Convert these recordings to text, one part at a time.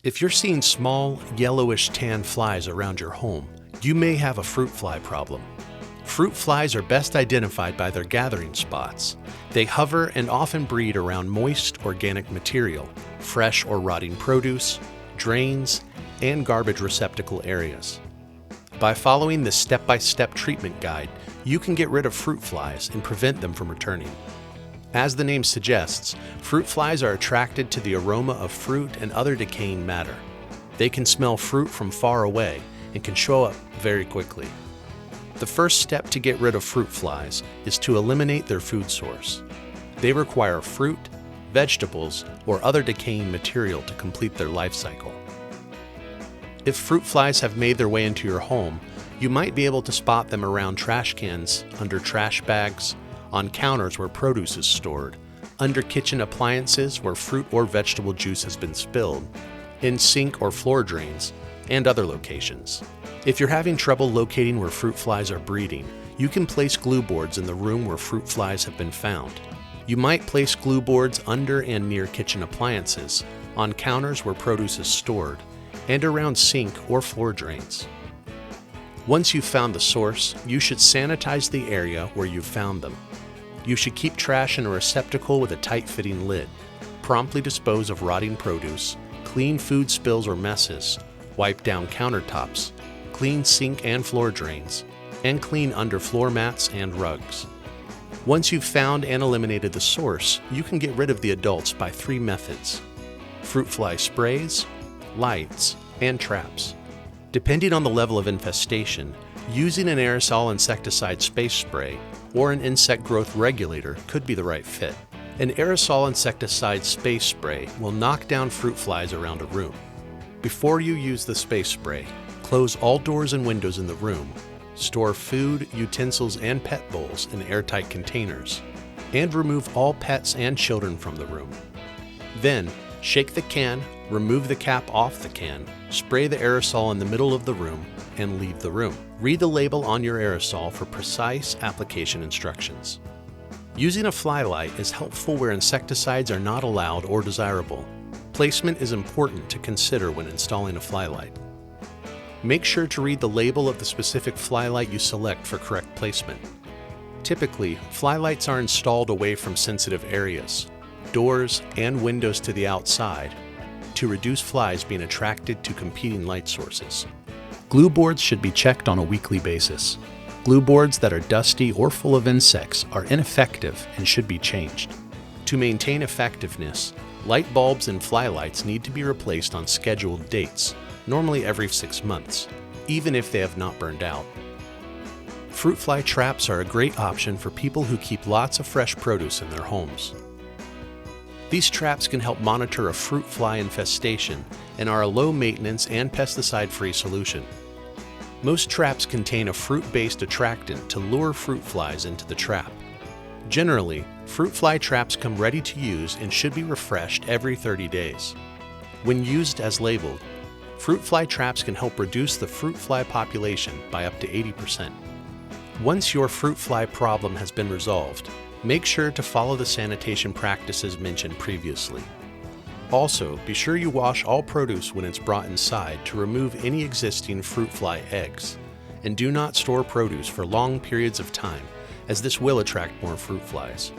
If you're seeing small, yellowish tan flies around your home, you may have a fruit fly problem. Fruit flies are best identified by their gathering spots. They hover and often breed around moist, organic material, fresh or rotting produce, drains, and garbage receptacle areas. By following this step-by-step treatment guide, you can get rid of fruit flies and prevent them from returning. As the name suggests, fruit flies are attracted to the aroma of fruit and other decaying matter. They can smell fruit from far away and can show up very quickly. The first step to get rid of fruit flies is to eliminate their food source. They require fruit, vegetables, or other decaying material to complete their life cycle. If fruit flies have made their way into your home, you might be able to spot them around trash cans, under trash bags, on counters where produce is stored, under kitchen appliances where fruit or vegetable juice has been spilled, in sink or floor drains, and other locations. If you're having trouble locating where fruit flies are breeding, you can place glue boards in the room where fruit flies have been found. You might place glue boards under and near kitchen appliances, on counters where produce is stored, and around sink or floor drains. Once you've found the source, you should sanitize the area where you've found them. You should keep trash in a receptacle with a tight-fitting lid, promptly dispose of rotting produce, clean food spills or messes, wipe down countertops, clean sink and floor drains, and clean under floor mats and rugs. Once you've found and eliminated the source, you can get rid of the adults by 3 methods: fruit fly sprays, lights, and traps. Depending on the level of infestation, using an aerosol insecticide space spray or an insect growth regulator could be the right fit. An aerosol insecticide space spray will knock down fruit flies around a room. Before you use the space spray, close all doors and windows in the room, store food, utensils, and pet bowls in airtight containers, and remove all pets and children from the room. Then, shake the can, remove the cap off the can, spray the aerosol in the middle of the room, and leave the room. Read the label on your aerosol for precise application instructions. Using a fly light is helpful where insecticides are not allowed or desirable. Placement is important to consider when installing a fly light. Make sure to read the label of the specific fly light you select for correct placement. Typically, fly lights are installed away from sensitive areas, doors, and windows to the outside, to reduce flies being attracted to competing light sources. Glue boards should be checked on a weekly basis. Glue boards that are dusty or full of insects are ineffective and should be changed. To maintain effectiveness, light bulbs and fly lights need to be replaced on scheduled dates, normally every 6 months, even if they have not burned out. Fruit fly traps are a great option for people who keep lots of fresh produce in their homes. These traps can help monitor a fruit fly infestation and are a low-maintenance and pesticide-free solution. Most traps contain a fruit-based attractant to lure fruit flies into the trap. Generally, fruit fly traps come ready to use and should be refreshed every 30 days. When used as labeled, fruit fly traps can help reduce the fruit fly population by up to 80%. Once your fruit fly problem has been resolved, make sure to follow the sanitation practices mentioned previously. Also, be sure you wash all produce when it's brought inside to remove any existing fruit fly eggs, and do not store produce for long periods of time, as this will attract more fruit flies.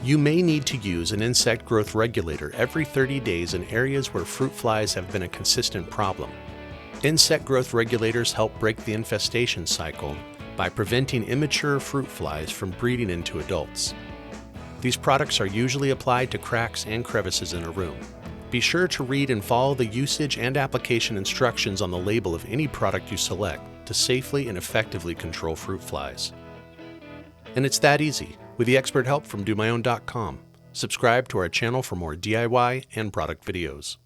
You may need to use an insect growth regulator every 30 days in areas where fruit flies have been a consistent problem. Insect growth regulators help break the infestation cycle by preventing immature fruit flies from breeding into adults. These products are usually applied to cracks and crevices in a room. Be sure to read and follow the usage and application instructions on the label of any product you select to safely and effectively control fruit flies. And it's that easy, with the expert help from DoMyOwn.com. Subscribe to our channel for more DIY and product videos.